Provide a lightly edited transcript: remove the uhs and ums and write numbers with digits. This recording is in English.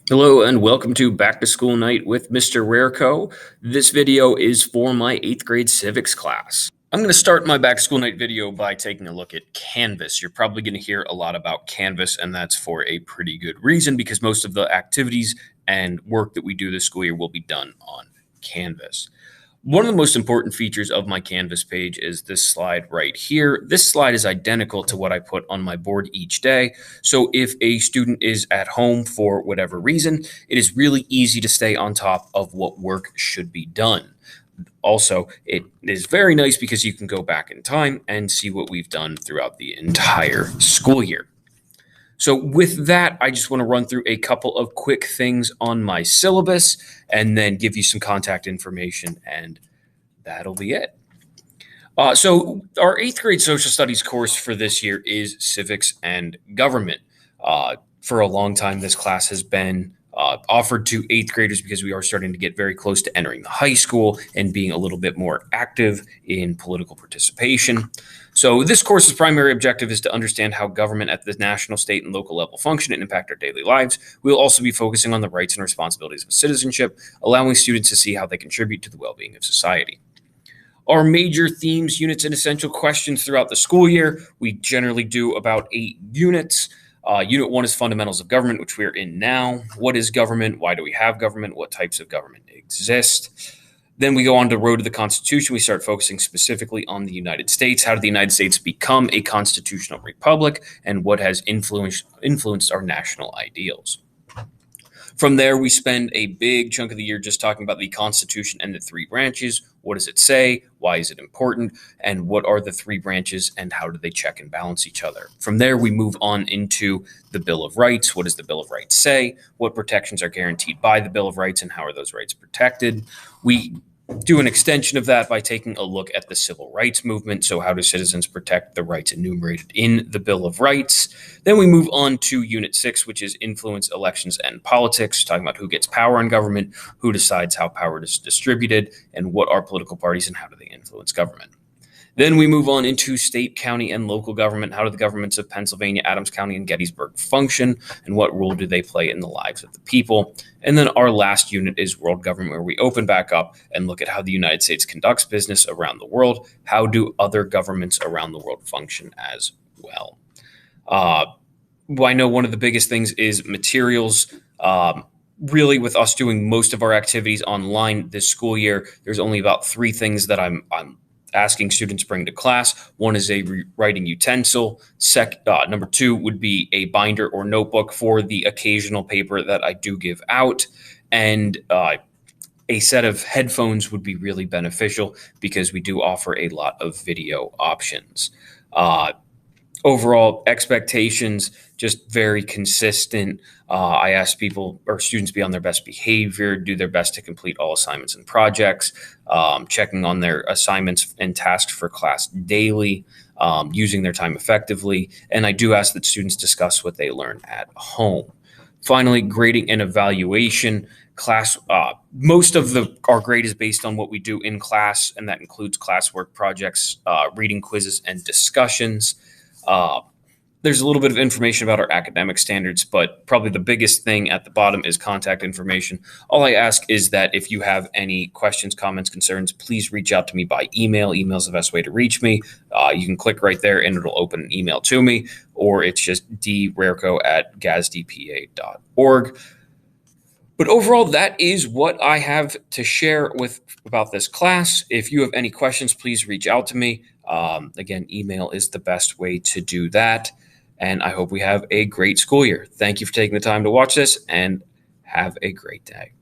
Hello and welcome to Back to School Night with Mr. Rareco. This video is for my 8th grade civics class. I'm going to start my Back to School Night video by taking a look at Canvas. You're probably going to hear a lot about Canvas, and that's for a pretty good reason because most of the activities and work that we do this school year will be done on Canvas. One of the most important features of my Canvas page is this slide right here. This slide is identical to what I put on my board each day. So if a student is at home for whatever reason, it is really easy to stay on top of what work should be done. Also, it is very nice because you can go back in time and see what we've done throughout the entire school year. So with that, I just want to run through a couple of quick things on my syllabus and then give you some contact information, and that'll be it. So our 8th grade social studies course for this year is civics and government. For a long time, this class has been offered to 8th graders because we are starting to get very close to entering the high school and being a little bit more active in political participation. So this course's primary objective is to understand how government at the national, state, and local level function and impact our daily lives. We'll also be focusing on the rights and responsibilities of citizenship, allowing students to see how they contribute to the well-being of society. Our major themes, units, and essential questions throughout the school year, we generally do about 8 units. Unit 1 is fundamentals of government, which we're in now. What is government? Why do we have government? What types of government exist? Then we go on to Road to the Constitution. We start focusing specifically on the United States. How did the United States become a constitutional republic, and what has influenced our national ideals? From there, we spend a big chunk of the year just talking about the Constitution and the 3 branches. What does it say? Why is it important? And what are the 3 branches and how do they check and balance each other? From there, we move on into the Bill of Rights. What does the Bill of Rights say? What protections are guaranteed by the Bill of Rights and how are those rights protected? We do an extension of that by taking a look at the civil rights movement. So how do citizens protect the rights enumerated in the Bill of Rights? Then we move on to Unit 6, which is influence, elections, and politics, talking about who gets power in government, who decides how power is distributed, and what are political parties and how do they influence government. Then we move on into state, county, and local government. How do the governments of Pennsylvania, Adams County, and Gettysburg function, and what role do they play in the lives of the people? And then our last unit is world government, where we open back up and look at how the United States conducts business around the world. How do other governments around the world function as well? I know one of the biggest things is materials. Really, with us doing most of our activities online this school year, there's only about 3 things that I'm asking students bring to class. One is a writing utensil. Number 2 would be a binder or notebook for the occasional paper that I do give out. And a set of headphones would be really beneficial because we do offer a lot of video options. Overall expectations, just very consistent. I ask people or students be on their best behavior, do their best to complete all assignments and projects, checking on their assignments and tasks for class daily, using their time effectively. And I do ask that students discuss what they learn at home. Finally, grading and evaluation. Class, most of our grade is based on what we do in class, and that includes classwork, projects, reading quizzes, and discussions. There's a little bit of information about our academic standards, but probably the biggest thing at the bottom is contact information. All I ask is that if you have any questions, comments, concerns, please reach out to me by email. Email is the best way to reach me. You can click right there and it'll open an email to me, or it's just drareco@gazdpa.org. But overall, that is what I have to share about this class. If you have any questions, please reach out to me. Again, email is the best way to do that. And I hope we have a great school year. Thank you for taking the time to watch this and have a great day.